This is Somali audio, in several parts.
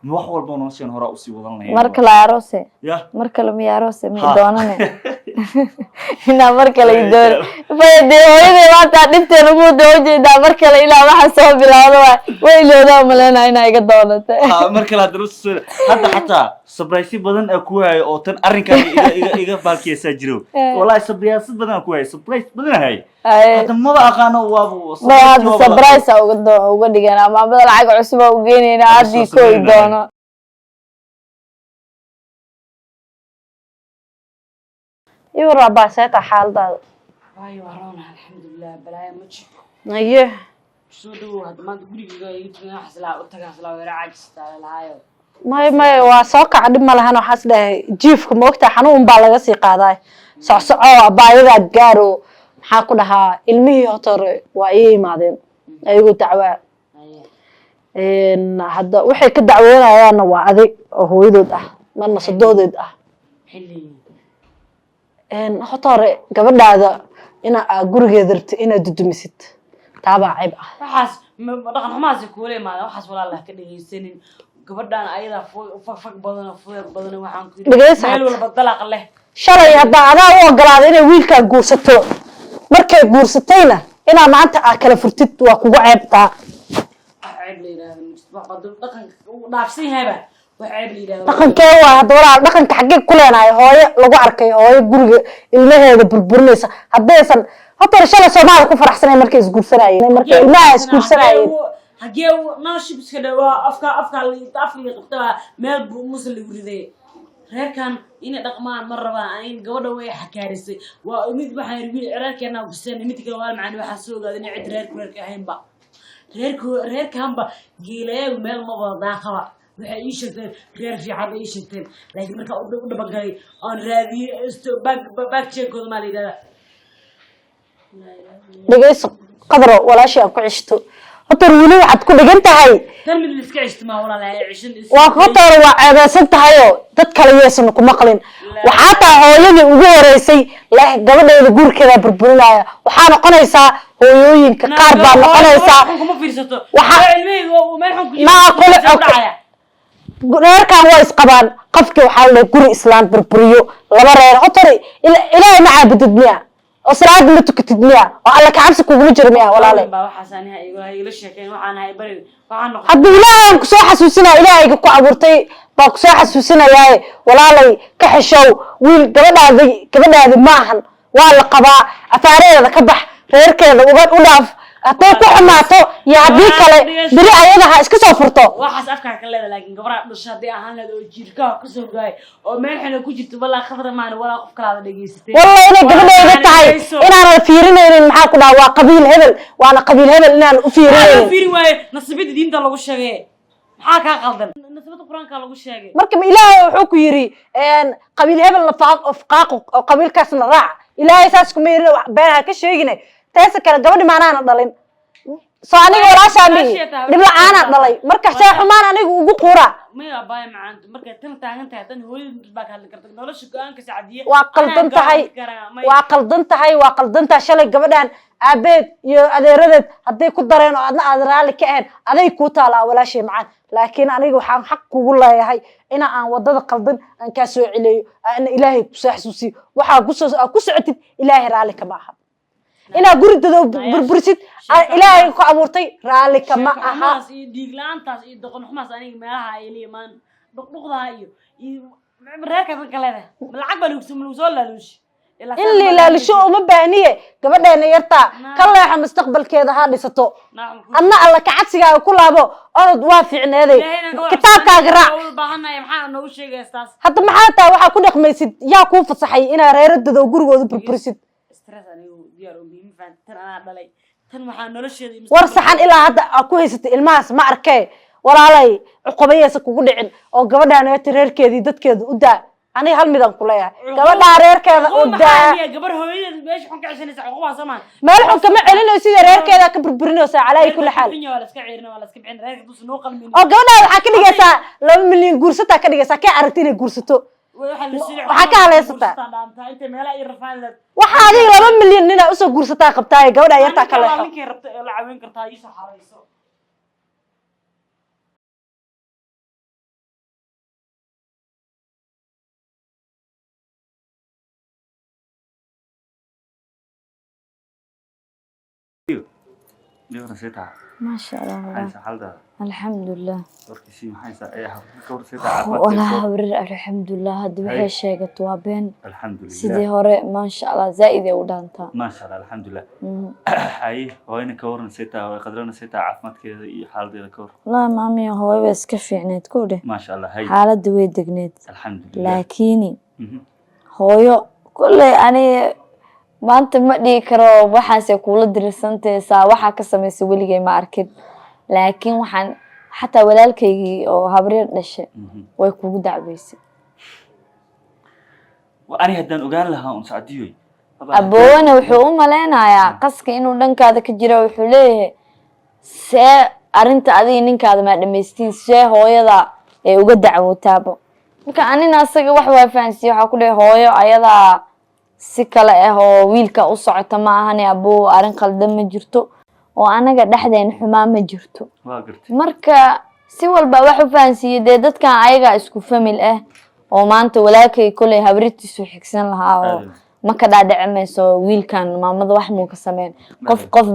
wax walba nolosheen hore u sii wadan lahayn marka la aroose marka la miyaarose mi doonane ina marka la idoor faydii hooyadii maanta dhinteen ugu doojeeda marka la ilaa waxa soo bilaawdo way ilooda malena ina iga doonatay marka la darus hadda xataa surprise badan ku hay oo tan arrinka iga baalkiyasa jiro wallahi surprise badan ku hay surprise badan hay hadda ma aqaano waa surprise uga dhigana maamada lacag cusub oo geenayna hadii ko doono يورا باسات حالده واي ورانا الحمد لله بلاي مجي ايه soo dhaw hadda maanta guriga ay tigna xaslaa u tagaa xaslaa weera caajistaa laayo may waa soo kacay ma lahan waxaas dhahay jiifka moogta xanuun baa laga sii qaaday socsoco baayada gaaro maxaa ku dhahaa ilmihii hotore waa ay imaadeen ayagu dacwaa hadda waxay ka dacwoonayaan waa adig oo hooyadood ah marna sadoodeed ah xilli hotore gabadhaada ina gurigeeda rabto ina dudumisid taaba cib ah waxaas dhaqan xumaas ku leeyahay waxaas walaalaha ka dhageysanin gabadhan ayada fag badan waxaan ku meel walba dalaq leh shalay hadda adaa u ogolaaday inay wiilka guursato markay guursatayna ina maanta kala furtid waa kugu ceebtaa ceeb leeyahay dhaqan dhaafsan yahay dhaqankee waa hadda walaal dhaqanka xagee ku leenahay hooyo lagu arkay hooyo guriga ilmaheeda burburinaysa haddaysan hotor shalay Soomaali ku faraxsanay markay isguursanayeen markay ilmaha isguursanayeen hagee nashibska dhawaa afka qabtaa meel muslim lagu riday reerkan in dhaqmaan mar rabaa in gabadha way xakaarisay waa mid waxay wiil reerkeena ku seenay mid kale waa macaan waxa soo gaaday in cid reerka ahaynba reerkanba geelay meel ma wada qaba waxay ii sheegtay reer fiican ay sheegtay laakiin marka u dhabagalay aan raadiyo back check-kooda ma leeyahay dhageyso qadro walaashii ku cishto hotor wili waxaad ku dhigan tahay tan mid iska cishto ma walaalahay cishin waa hotor waa ceebeysan tahay oo dad kale yeesan ku maqlin waxa taa hooyadii ugu horeysay la gabadheeda gurkeeda burburinaya waxa noqonaysaa hooyooyinka qaar baa noqonaysaa kuma fiirsato waxa ilmihii oo meel xun ku jiro reerkan waa isqabaan qofkii waxa la guri islaam burburiyo laba reer hotor ilaahay ma caabudid miya oo salaad ma tukatid miya oo alla ka cabsi kugu jiro miya walaalay baa waxaasaniha ila sheekeen waxaan hay bari waxaan noqon hadda ilaahay ku soo xasuusinaa ilaahay ku abuurtay baa ku soo xasuusinayay walaalay ka xishow wiil gabadhaadi ma ahan waa la qabaa afaareeda ka bax reerkeeda uga u dhaaf haday ku xumaato iyo hadii kale biri ayadaha iska soo furto waxaas afka ka leedahay laakiin gabadha dhashay ahaan leedahay oo jirka ka soo gaay oo meel xina ku jirto wala khadra maan wala qof kala dhageystay wallahi inay gabadheeda tahay inaan fiirinaynin maxaa ku dhaw waa qabiil hebel waana qabiil hebel inaan u fiirinaynin fiiri way nasibada diinta lagu sheegay maxaa ka qaldan nasibada quraanka lagu sheegay marka ilaahay wuxuu ku yiri qabiil hebel la faaq oo qabiilkaasna raac ilaahay saas kuma yiri been ka sheeginay taas kale gabadhi maanaana dhalin soo aniga walaashaani dib la'aan dhalay marka shay xumaan anigu ugu qura ma baay macaan marka tan taagan tahay tan hooyada baa ka hadli kartaa nolosha go'aanka saacadiye waa qaldan tahay shalay gabadhan aabeed iyo adeeradeed haday ku dareen oo adna aad raali ka ahayn aday ku taala walaashay macaan laakiin aniga waxaan xaq kugu leeyahay in aan wadada qaldan aan ka soo celiyo aan ilaahay ku saxsuusi waxa ku socotid ilaahay raali ka maaha ina guridada burbursid ilaahay ku abuurtay raali kama aha dhiig laantaas iyo doqon xumaas aniga meelaha ay leeyamaan dhuqduqdaha iyo reerka kaleeda lacag baa lagu soo laaluushi إلا لا لشو ما بانية قبلنا نيرتا كلا إحنا مستقبلkeeda ha dhisato anna alla ka cabsiga ku laabo oo waaficin eeday kitaabkaaga raac hadda maxaa taa waxa ku dhaqmaysid yaa ku fasaxay ina reeradada gurigooda burburisid stress anigu diyaar u bixin faantan ana dhalay tan waxa nolosheeda war saxan ilaa hadda ku haysatay ilmahaas ma arkay walaalay uqabayaysa kugu dhicin oo gabadhaan ay reerkeedii dadkeeda u daa أنا هل ميدان كلها قبل رير كذا ودا قبل هوية بيش حنك عشان يسعقوها زمان ما لهم كم علنا يصير رير كذا كبر برنوسة على كل حال ولا سكعيرنا ولا سكبعين رير دوس نوقل من أو قبل حكي لي جسا لو مليون جورستا كذا جسا كأرتين جورستو وحكي على ستا وحادي لو مليون ننا أسو جورستا قبتاي قبل يرتا كله يوم نسيتها ما شاء الله حاجة حالة الحمد لله وركي محاي أي كور نسيتها ولا هبرر الحمد لله هاد وحي شيغت waa been الحمد لله sidii hore ma sha Allah zaid ay u dhaantaa ما شاء الله الحمد لله أي هوين كور نسيتها وقدرنا نسيتها عفمت كذا حالة كور لا مامي هو بس كفيعنيد كوده ما شاء الله هاي xaaladda way degneed الحمد لله laakiin hooyo kulley ani maanta ma dhigi karo waxaasay kula dirsantaysaa waxaa ka samaysay weligay ma arkin laakiin waxaan xataa walaalkaygii oo habreer dhashay way kugu dacweysay وأنا هدان أقول لها أم سعديوي aboowana wuxuu u maleynayaa qaska inuu dhankaada ka jiro wuxuu leeyahay see arinta adiga ninkaada ma dhamaystiin see hooyada ay uga dacwootaabo marka anina asaga wax waa fahansiiyay waxa ku leeyahay hooyo ayadaa si kale ah oo wiilka u socota ma ahani aboo arin qaldan ma jirto oo anaga dhaxdeen xumaa ma jirto marka si walba wax u fahansiiyay dadkan ayaga isku famil ah oo maanta walaalkay kulay habriitiisu xigsan lahaa oo ma ka dhaadhacmayso wiilkan maamada wax muu ka sameyn qof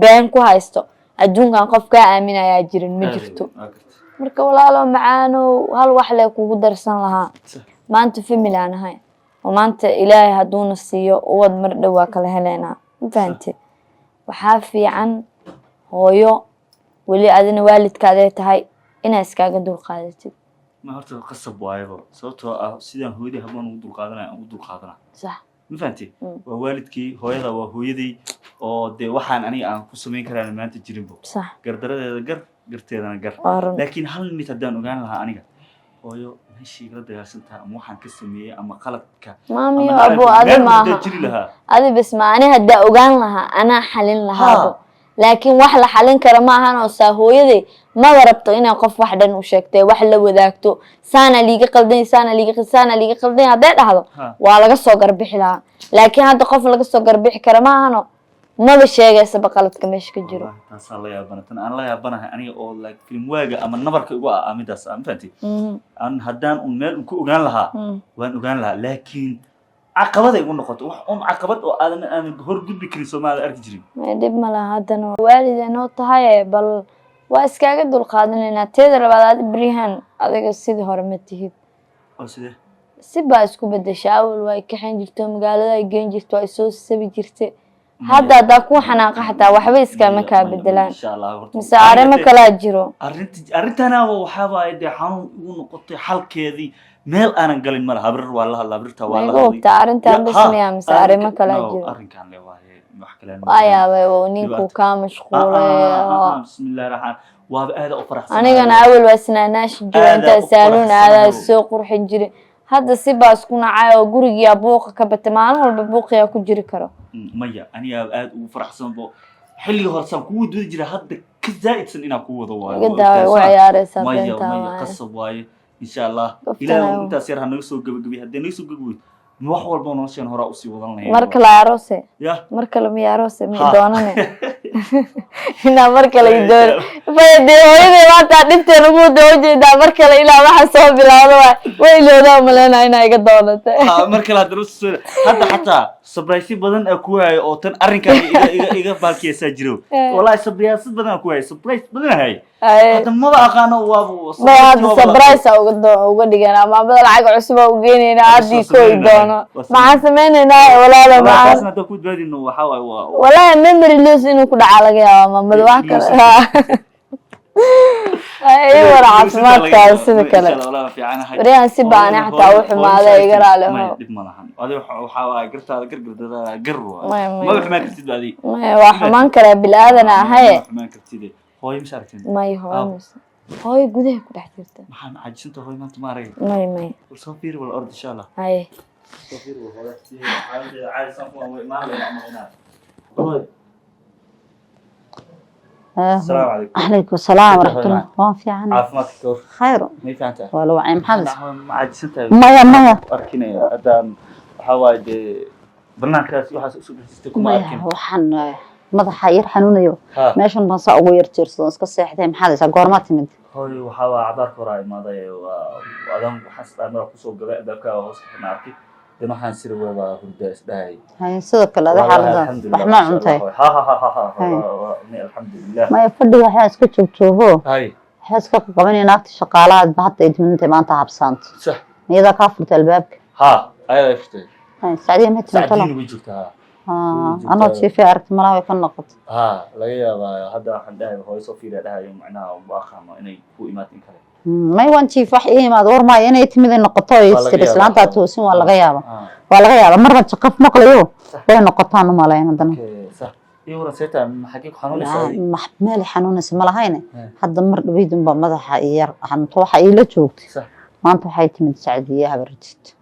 been ku haysto adduunkan qof ka aaminaya jirin ma jirto marka walaalo macaano hal wax le kugu darsan lahaa maanta famil aan ahay oo maanta ilaahay haduuna siiyo uwad mar dhow waa kala heleena ma fahantay waxaa fiican hooyo wali adina waalidkaada tahay inaa iskaaga dul qaadatid ما هرت قصب وايبو صوته سيدان هويدي هبون ودول قادنا صح ما فهمتي ووالدكي هويدا وهويدي oo de waxaan aniga aan ku sameyn karaa maanta jirinbo صح gardaradeeda garteedana gar laakiin hal mid hadaan ogaan lahaa aniga hooyo meeshii la dagaalsantaa ama waxaan ka sameeyay ama qaladka maamiyo abo adi bas ma ani hada ogaan lahaa ana xalin lahaa laakiin wax la xalin kara ma ahan oo hooyaday ma rabto inay qof wax dhan u sheegtay wax la wadaagto saana liiga qaldan haday dhahdo waa laga soo garbixi lahaa laakiin hada qof laga soo garbixi kara ma ahano ma sheegaysa baqaladka meesha ka jiro taas la yaabanaatan aan la yaabanahay aniga oo like film waaga ama nabarka ugu aamidaas aan fahanti aan hadaan un meel ku ogaan lahaa waan ogaan lahaa laakiin caqabada igu noqoto wax caqabad oo aan hor gudbi karin Soomaaliya arki jirin ma dib ma laha hadana waalidano tahay bal waa iskaaga dul qaadanayna teeda labaad Ibrahim adiga sidii hore ma tihid oo sidee si baa isku bedeshay awal way ka xan jirto magaalada ay geen jirto ay soo sabi jirtay hadda ku xanaaqa xataa waxba iska ma ka bedelaan insha Allah misaare ma kala jiro arintana waxa waa de xanuun ugu noqotay xalkeedii meel aanan galin ma laha habrir waa la hadlaa habrirta waa la hadlaa arintan bismiya misaare ma kala jiro arinkan le waaye wax kale ayaaba oo ninku ka mashquulay bismillaahir rahmaan waa aad u faraxsan anigana awal wasnaanaash joonta saaluun aada soo qurxin jiray hadda si baas ku nacay oo guriga buuqa ka batay maalin walba buuqiya ku jiri karo maya aniga aad ugu faraxsan bo xilliga horsan ku wada jira hadda ka zaidsan ina ku wada waayo gadaay waa ciyaaraysa maya qasab waaye insha Allah ilaahay inta sir hanaga soo gabagabi hadii naga soo gabagabi wax walba noo shan hore u sii wadan lahayn marka la aroose marka la miyaarose mi doonane ina marka la door fayday hooyada maanta dhibteen ugu doojeeda marka la ilaa waxa soo bilaawdo way iloodaa maleena ina iga doonata marka la darus hadda xataa surprise badan ku hay oo tan arrinka iga baalkiyasa jiro wallahi surprise badan ku hay surprise badan hay hadda ma aqaano waa surprise uga dhigana ama lacag cusub oo geenayna hadii kooy doono maxaan sameeynaa walaalo taasna ku doodino waxa waay wallahi memory loss inuu ku dhaca laga yaabo mamad wax kale ay wara caafimaadka sida kale wariyaan si baan xataa u xumaaday iga raaleho dib ma lahan waxa waay gartaada gargardada garwa ma xumaan kartid baadi waa xumaan kara bilaadan ahay xumaan kartid hooyo misarkin may hooyo gudaha ku dhex jirta maxaan caajinta hooyo maanta ma arag may soo fiir wal ord insha Allah hay soo fiir wal hooyo عايزان kuwa ma leeyahay السلام عليكم. عليكم السلام ورحمة الله. وان في عنا. عافمتك خير. ميت أنت. ولا وعي محمد. ما عاد سنت. ما. أركيني أدم حوايد برنامج كاس يحس استكمال أركين. وحن ماذا حير حنونيو. ماشون بنص أقوير ترسل نسك الساحتين محادثة قرمات من. هاي وحوا عبار كراي ماذا وأدم حس أنا رخصوا قبل ذاك وصح نعرفي dina waxaan sir waa hurda isdhahay hay sidoo kale ada xaalada wax ma cuntay ha alxamdulillah ma fadhiga waxa iska joogtoobo hay waxa iska qabanay naagta shaqaalaad bahad ay timintay maanta habsaant sax niyada ka furtay albaabka ha ayada iftay saacadii ma timintay saacadii ugu joogtaa أنا شايفة أركت ملاوي كان نقط. لا يا هذا حدا هو يصفي لها يوم معناها وباخر ما إني هو إمات إنكره. ما يوان شيء فحيه ما دور ما يعني يتمد النقطة يصير إسلام تاتوسين ولا غيابة. ولا غيابة مرة تقف مقليو. بين نقطان وما لا يندنا. صح. يورا سيتا حقيقة حنون السعودي. محمل حنون اسم الله هينه. حد مر بيدن بمدح حير حنطوح حيلة شوكت. صح. ما أنتو حيتي من السعودية هبرتت.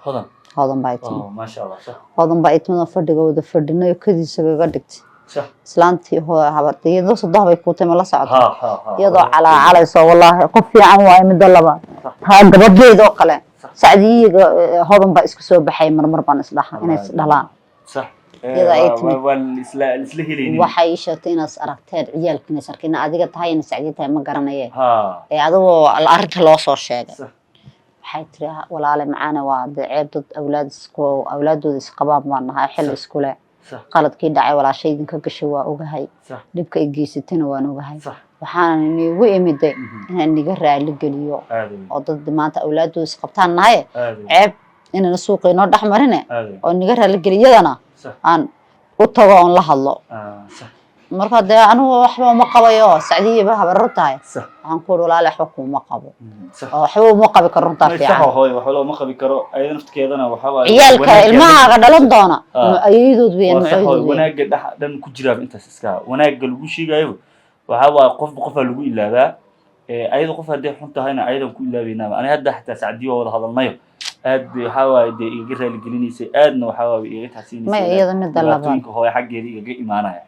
خذن. هذا بايتين. ما شاء الله صح. هذا بايتين وفردق وده فردنا يكذي سجقدت. صح. سلانتي هو هبرتي يدو صدها بيكوت ملا سعد. ها. يدو على يسوى والله قفي عن واي مدلبا. ها قبض جيد وقله. سعدي هذا بايسك سو بحي مرمر بان إصلاحه إن إصلاحه. صح. يدا أيتني. والإسلهيلين. وحيشتين أركتير عيال كنا سركنا عادي هاي نسعدي تاي ما قرنيه. ها. عدو الأرض لا صار شيء. صح. حيتري ولا معنا وعيب ضد أولاد إسقباب معنا حل إسكولا قالت كده عي ولا شيء إنك كشوا وجهي دبك يجيستين وأنا وجهي وحنا إني وإمدي إني جرى اللي جليو وضد ما أولاد إسقبتان نهاية عيب إن السوق ينور أحمرنا وإني جرى اللي جليو أنا عن وطبعا الله الله marka de anu waxba ma qabayo Saadiye ba habartaay waxaan ku walaal waxba ma qabo waxba ma qabi karo runta fiican waxba ma qabi karo ayada nafteedana waxa waa ciyalka ilmaha dhalan doona ayadood weyn wanaaga dhan ku jira intaas iska wanaaga lagu sheegayo waxa waa qof lagu ilaabaa ayada qof hadii xun tahayna ayadan ku ilaabeynaa ani hadda xataa Saadiye wada hadalnayo aad waxa waa iga raali gelinaysay aadna waxa waa iga taasiinayay ma iyada mid dalban hooyo xageedii iga imaanaya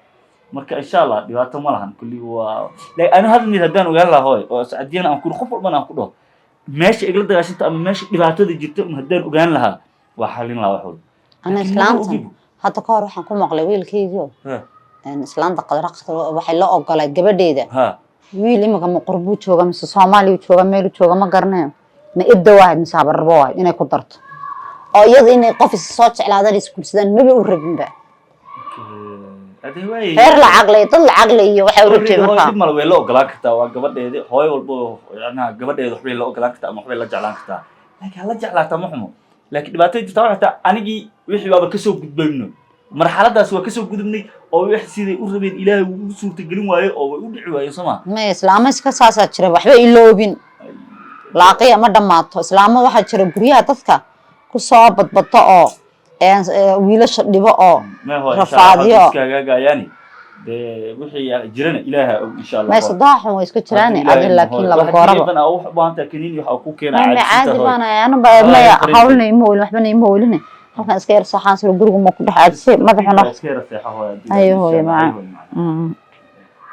marka insha Allah dhibaato ma lahan kulli waa ana hadii hadaan ogaan lahaay oo Saadiyan aan ku qof walba aan ku dhaho meesha igla dagaashinta ama meesha dhibaatada jirto hadaan ogaan lahaa waa xalin lahaa wax ana islaamta hadda ka hor waxaan ku maqlay wiilkayga islaamta qadaraqta waxay la ogolay gabadheeda wiil imika ma qurbu jooga mise Soomaaliya jooga meel jooga ma garanayo ma idda waahid mise habarbo waahid inay ku darto oo iyada inay qof soo jeclaadaan iskuulsadaan ma u rabinba heer lacag leh iyo waxa uu rabtay markaa dib mal way la ogolaan kartaa waa gabadheedii hooyo walba ana gabadheedu waxbay la ogolaan kartaa ama waxbay la jeclaan kartaa laakiin la jeclaata ma xumo laakiin dhibaatada jirta waxa anigii wixii waaba ka soo gudbayno marxaladaas waa ka soo gudubnay oo wixii sidii u rabeen Ilaahay uu suurta gelin waayo oo way u dhici waayo Soomaa ma islaam iska saasa jira waxba iloobin laaqiya ma dhamaato islaam waxa jira guriyaha dadka ku soo badbato oo wiilasha dhibo oo rafaadiyo iskagaagayani de wixii jirana Ilaahay insha Allah ma sadaaxan way iska jiraan adil laakiin laba gooraba ana wax baanta kaniin waxa ku keenay caadi bana ana ma hawlnay ma wali waxba ma walina halkan iska yar saxaan soo guriga ma ku dhaxaadisay madaxna iska yar seexo hooyo ayo hooyo ma